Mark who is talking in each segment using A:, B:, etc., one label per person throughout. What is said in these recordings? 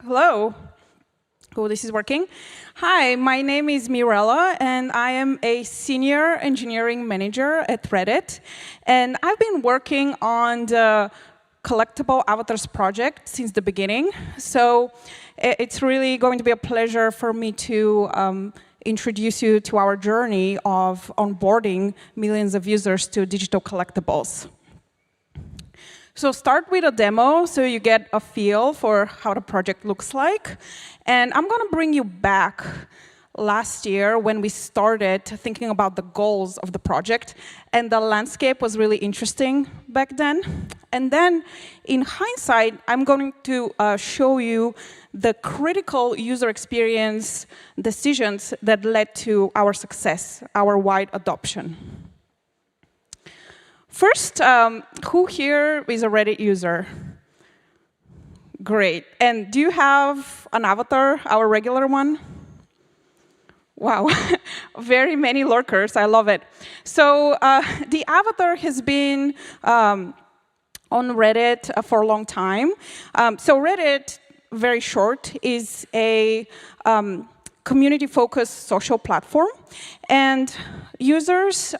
A: Hello. Oh, this is working. Hi, my name is Mirela, and I am a senior engineering manager at Reddit. And I've been working on the Collectible Avatars project since the beginning. So it's really going to be a pleasure for me to introduce you to our journey of onboarding millions of users to digital collectibles. So start with a demo so you get a feel for how the project looks like. And I'm going to bring you back last year when we started thinking about the goals of the project. And the landscape was really interesting back then. And then, in hindsight, I'm going to show you the critical user experience decisions that led to our success, our wide adoption. First, who here is a Reddit user? Great. And do you have an avatar, our regular one? Wow, very many lurkers. I love it. So the avatar has been on Reddit for a long time. So Reddit, very short, is a community-focused social platform. And users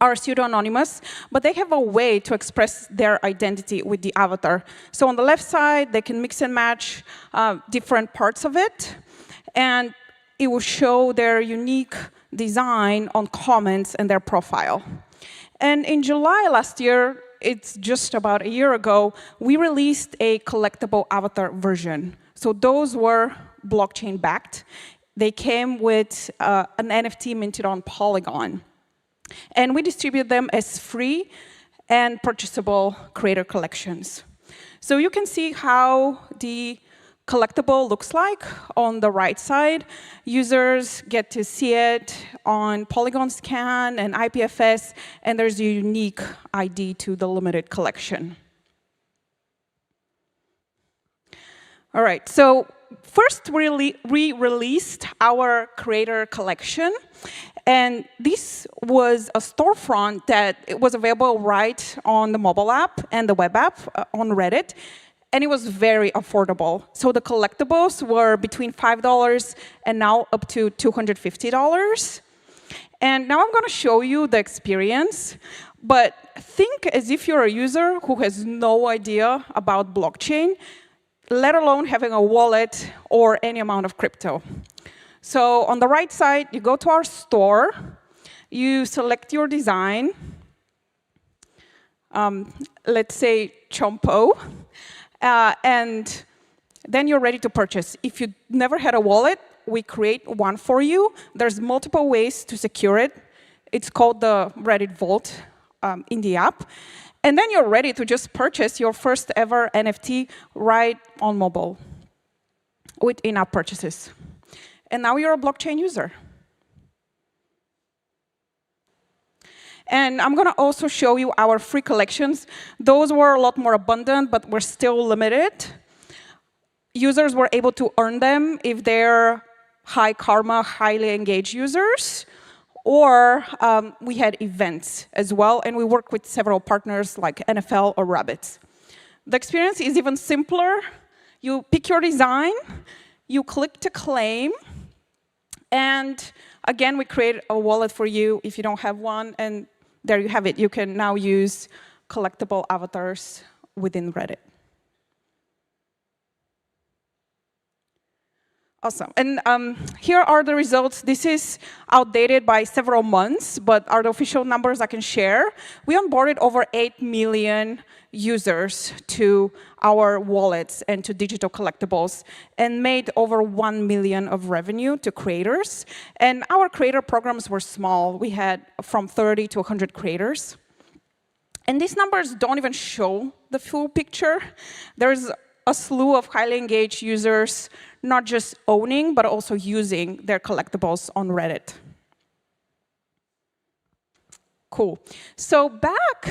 A: are pseudo-anonymous, but they have a way to express their identity with the avatar. So on the left side, they can mix and match different parts of it, and it will show their unique design on comments and their profile. And in July last year, it's just about a year ago, we released a collectible avatar version. So those were blockchain-backed. They came with an NFT minted on Polygon. And we distribute them as free and purchasable creator collections. So you can see how the collectible looks like on the right side. Users get to see it on Polygon Scan and IPFS, and there's a unique ID to the limited collection. All right, so first we released our creator collection. And this was a storefront that it was available right on the mobile app and the web app on Reddit. And it was very affordable. So the collectibles were between $5 and now up to $250. And now I'm going to show you the experience. But think as if you're a user who has no idea about blockchain, let alone having a wallet or any amount of crypto. So on the right side, you go to our store, you select your design, let's say Chompo, and then you're ready to purchase. If you never had a wallet, we create one for you. There's multiple ways to secure it. It's called the Reddit Vault in the app. And then you're ready to just purchase your first ever NFT right on mobile with in-app purchases. And now you're a blockchain user. And I'm going to also show you our free collections. Those were a lot more abundant, but were still limited. Users were able to earn them if they're high karma, highly engaged users. Or we had events as well, and we worked with several partners like NFL or Rabbits. The experience is even simpler. You pick your design, you click to claim, and again, we create a wallet for you if you don't have one, and there you have it. You can now use collectible avatars within Reddit. Awesome. And here are the results. This is outdated by several months, but are the official numbers I can share. We onboarded over 8 million users to our wallets and to digital collectibles and made over 1 million of revenue to creators. And our creator programs were small. We had from 30 to 100 creators. And these numbers don't even show the full picture. There's a slew of highly engaged users not just owning, but also using their collectibles on Reddit. Cool. So back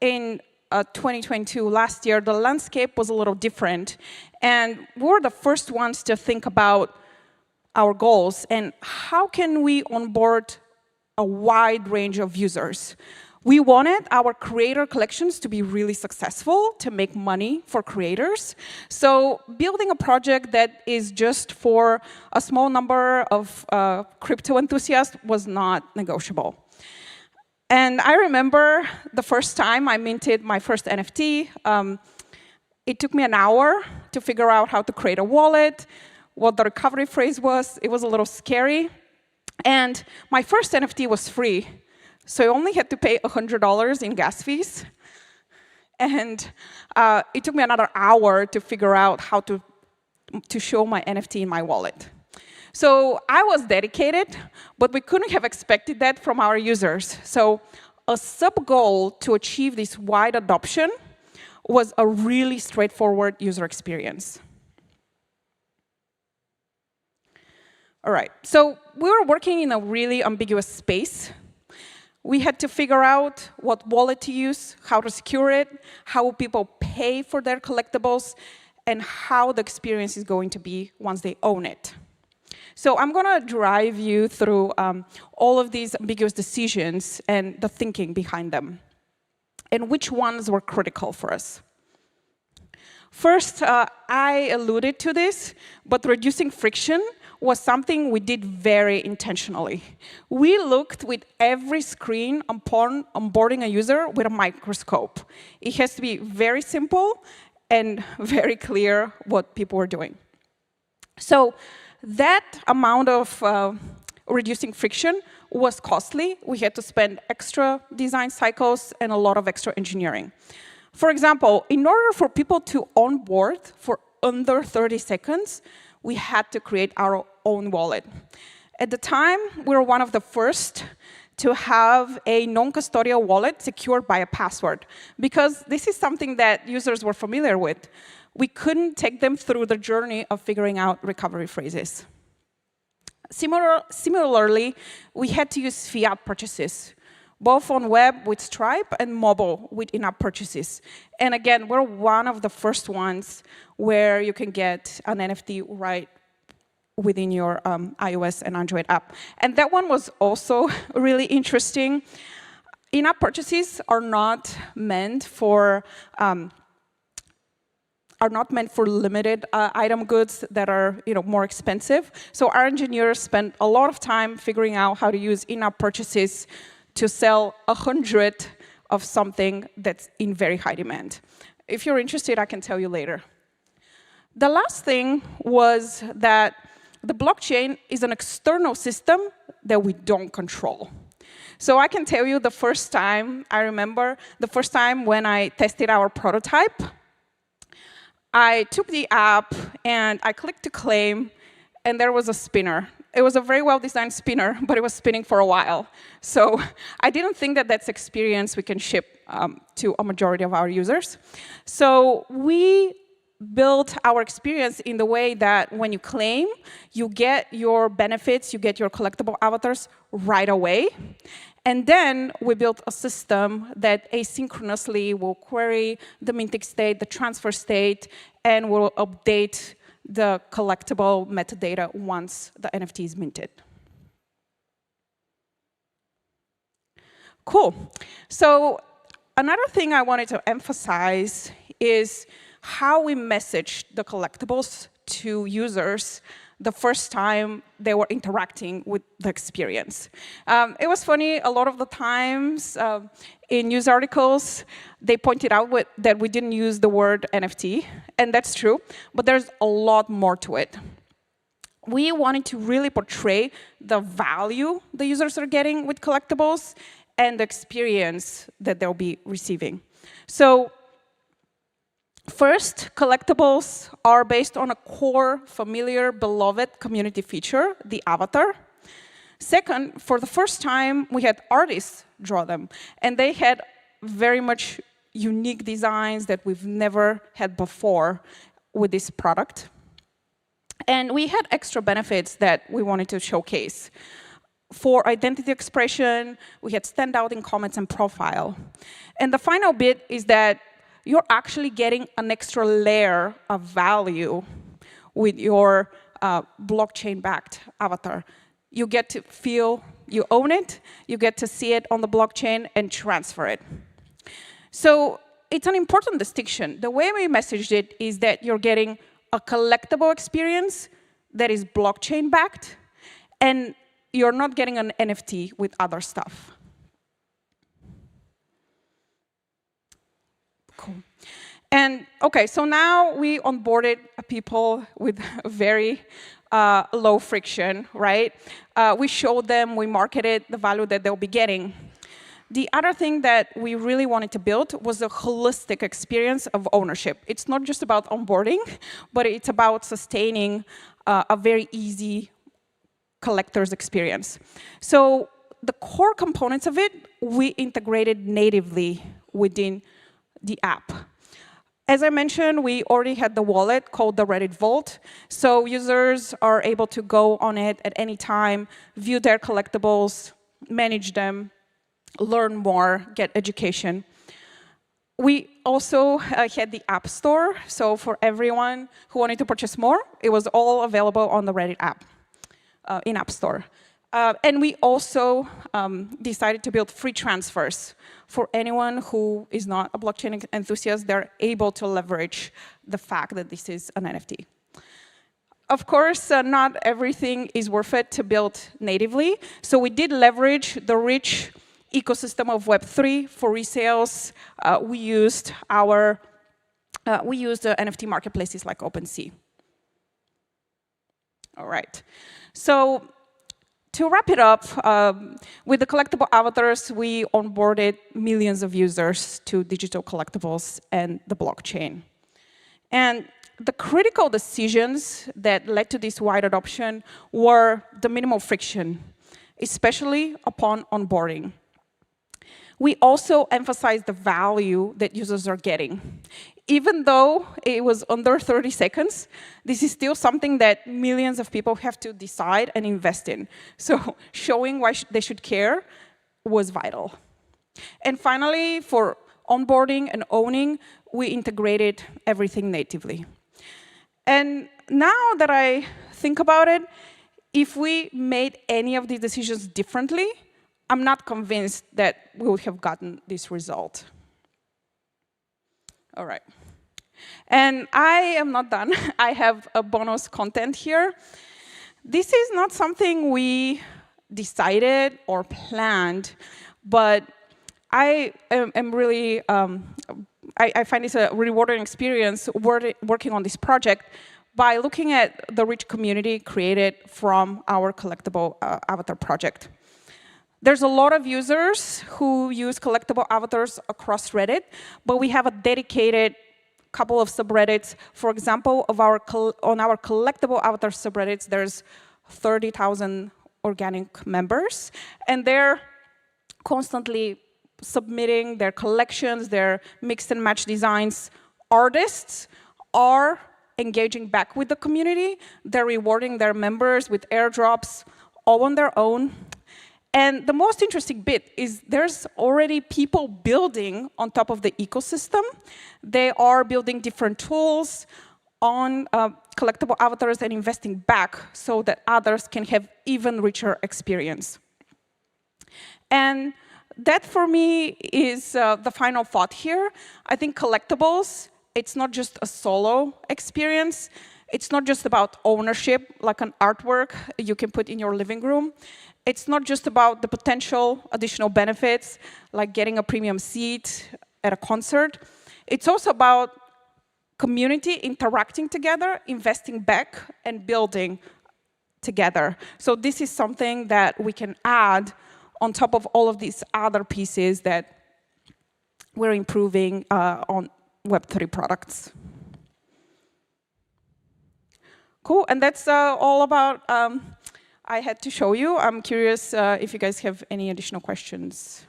A: in 2022, last year, the landscape was a little different. And we were the first ones to think about our goals and how can we onboard a wide range of users. We wanted our creator collections to be really successful, to make money for creators. So building a project that is just for a small number of crypto enthusiasts was not negotiable. And I remember the first time I minted my first NFT. It took me an hour to figure out how to create a wallet, what the recovery phrase was. It was a little scary. And my first NFT was free. So I only had to pay $100 in gas fees. And it took me another hour to figure out how to show my NFT in my wallet. So I was dedicated, but we couldn't have expected that from our users. So a sub-goal to achieve this wide adoption was a really straightforward user experience. All right, so we were working in a really ambiguous space. We had to figure out what wallet to use, how to secure it, how people pay for their collectibles, and how the experience is going to be once they own it. So I'm going to drive you through all of these ambiguous decisions and the thinking behind them, and which ones were critical for us. First, I alluded to this, but reducing friction was something we did very intentionally. We looked with every screen upon onboarding a user with a microscope. It has to be very simple and very clear what people were doing. So that amount of reducing friction was costly. We had to spend extra design cycles and a lot of extra engineering. For example, in order for people to onboard for under 30 seconds, we had to create our own wallet. At the time, we were one of the first to have a non-custodial wallet secured by a password, because this is something that users were familiar with. We couldn't take them through the journey of figuring out recovery phrases. Similarly, we had to use fiat purchases, both on web with Stripe and mobile with in-app purchases. And again, we're one of the first ones where you can get an NFT right within your iOS and Android app. And that one was also really interesting. In-app purchases are not meant for limited item goods that are more expensive. So our engineers spent a lot of time figuring out how to use in-app purchases to sell 100 of something that's in very high demand. If you're interested, I can tell you later. The last thing was that the blockchain is an external system that we don't control. So I can tell you the first time, I remember the first time when I tested our prototype, I took the app and I clicked to claim, and there was a spinner. It was a very well-designed spinner, but it was spinning for a while. So I didn't think that that's experience we can ship to a majority of our users. So we built our experience in the way that when you claim, you get your benefits, you get your collectible avatars right away. And then we built a system that asynchronously will query the minting state, the transfer state, and will update the collectible metadata once the NFT is minted. Cool. So another thing I wanted to emphasize is how we messaged the collectibles to users the first time they were interacting with the experience. It was funny, a lot of the times in news articles, they pointed out that we didn't use the word NFT, and that's true, but there's a lot more to it. We wanted to really portray the value the users are getting with collectibles and the experience that they'll be receiving. So first, collectibles are based on a core, familiar, beloved community feature, the avatar. Second, for the first time, we had artists draw them. And they had very much unique designs that we've never had before with this product. And we had extra benefits that we wanted to showcase. For identity expression, we had standout in comments and profile. And the final bit is that you're actually getting an extra layer of value with your blockchain-backed avatar. You get to feel you own it, you get to see it on the blockchain and transfer it. So it's an important distinction. The way we messaged it is that you're getting a collectible experience that is blockchain-backed, and you're not getting an NFT with other stuff. Cool. And OK, so now we onboarded people with very low friction, right? We showed them, we marketed the value that they'll be getting. The other thing that we really wanted to build was a holistic experience of ownership. It's not just about onboarding, but it's about sustaining a very easy collector's experience. So the core components of it, we integrated natively within the app. As I mentioned, we already had the wallet called the Reddit Vault. So users are able to go on it at any time, view their collectibles, manage them, learn more, get education. We also had the App Store. So for everyone who wanted to purchase more, it was all available on the Reddit app, in App Store. And we also decided to build free transfers. For anyone who is not a blockchain enthusiast, they're able to leverage the fact that this is an NFT. Of course, not everything is worth it to build natively. So we did leverage the rich ecosystem of Web3 for resales. We used NFT marketplaces like OpenSea. All right. So to wrap it up, with the collectible avatars, we onboarded millions of users to digital collectibles and the blockchain. And the critical decisions that led to this wide adoption were the minimal friction, especially upon onboarding. We also emphasized the value that users are getting. Even though it was under 30 seconds, this is still something that millions of people have to decide and invest in. So showing why they should care was vital. And finally, for onboarding and owning, we integrated everything natively. And now that I think about it, if we made any of these decisions differently, I'm not convinced that we would have gotten this result. All right. And I am not done. I have a bonus content here. This is not something we decided or planned, but I am really, I find this a rewarding experience working on this project by looking at the rich community created from our collectible avatar project. There's a lot of users who use collectible avatars across Reddit, but we have a dedicated couple of subreddits. For example, on our collectible avatar subreddits, there's 30,000 organic members, and they're constantly submitting their collections, their mix and match designs. Artists are engaging back with the community. They're rewarding their members with airdrops, all on their own. And the most interesting bit is there's already people building on top of the ecosystem. They are building different tools on collectible avatars and investing back so that others can have even richer experience. And that, for me, is the final thought here. I think collectibles, it's not just a solo experience. It's not just about ownership, like an artwork you can put in your living room. It's not just about the potential additional benefits, like getting a premium seat at a concert. It's also about community interacting together, investing back, and building together. So this is something that we can add on top of all of these other pieces that we're improving on Web3 products. Cool, and that's all about I had to show you. I'm curious if you guys have any additional questions.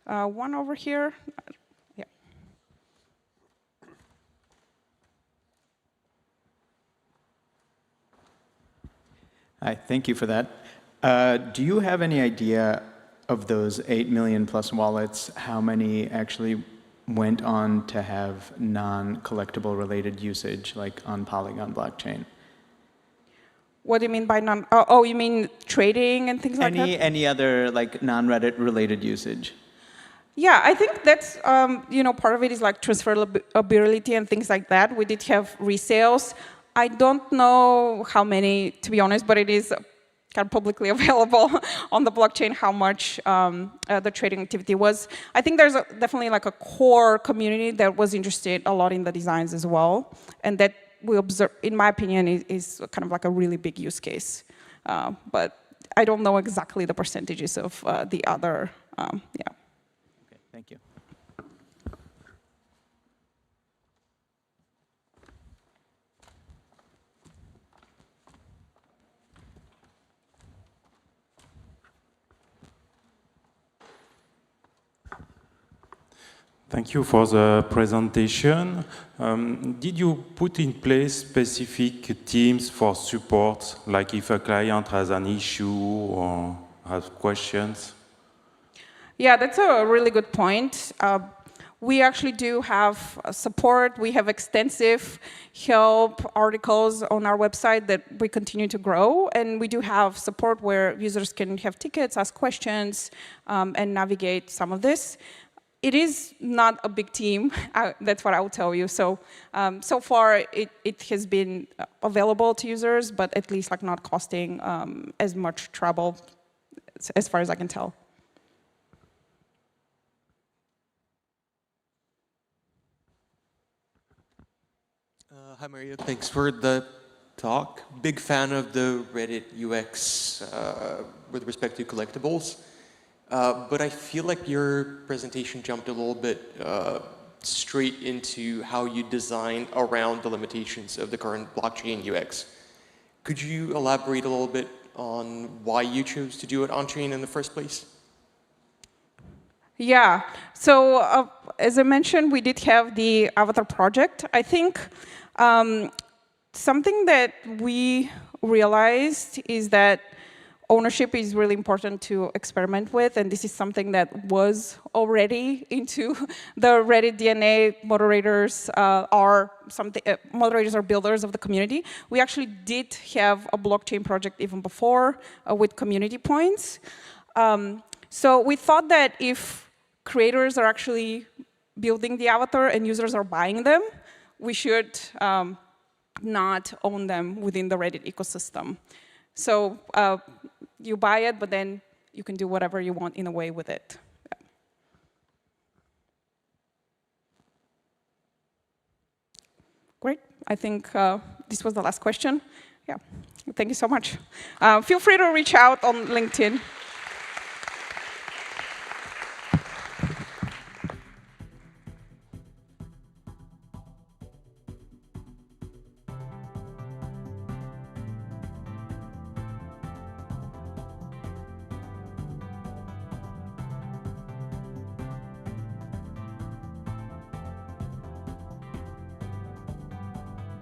A: One over here. Yeah.
B: Hi, thank you for that. Do you have any idea of those 8 million plus wallets, how many actually went on to have non-collectible related usage, like on Polygon blockchain?
A: What do you mean by non? Oh, you mean trading and things like that?
B: Any other like non-Reddit related usage?
A: Yeah, I think that's part of it is like transferability and things like that. We did have resales. I don't know how many, to be honest, but it is kind of publicly available on the blockchain how much the trading activity was. I think there's definitely like a core community that was interested a lot in the designs as well, and that we observe, in my opinion, is kind of like a really big use case. But I don't know exactly the percentages of the other, yeah.
B: Okay, thank you.
C: Thank you for the presentation. Did you put in place specific teams for support, like if a client has an issue or has questions?
A: Yeah, that's a really good point. We actually do have support. We have extensive help articles on our website that we continue to grow. And we do have support where users can have tickets, ask questions, and navigate some of this. It is not a big team. That's what I will tell you. So, so far, it has been available to users, but at least like not costing as much trouble, as far as I can tell.
D: Hi, Maria. Thanks for the talk. Big fan of the Reddit UX with respect to collectibles. But I feel like your presentation jumped a little bit straight into how you design around the limitations of the current blockchain UX. Could you elaborate a little bit on why you chose to do it on-chain in the first place?
A: Yeah. So as I mentioned, we did have the Avatar project. I think something that we realized is that ownership is really important to experiment with, and this is something that was already into the Reddit DNA. Moderators moderators are builders of the community. We actually did have a blockchain project even before with community points. So we thought that if creators are actually building the avatar and users are buying them, we should not own them within the Reddit ecosystem. So you buy it, but then you can do whatever you want in a way with it. Yeah. Great. I think this was the last question. Yeah. Thank you so much. Feel free to reach out on LinkedIn.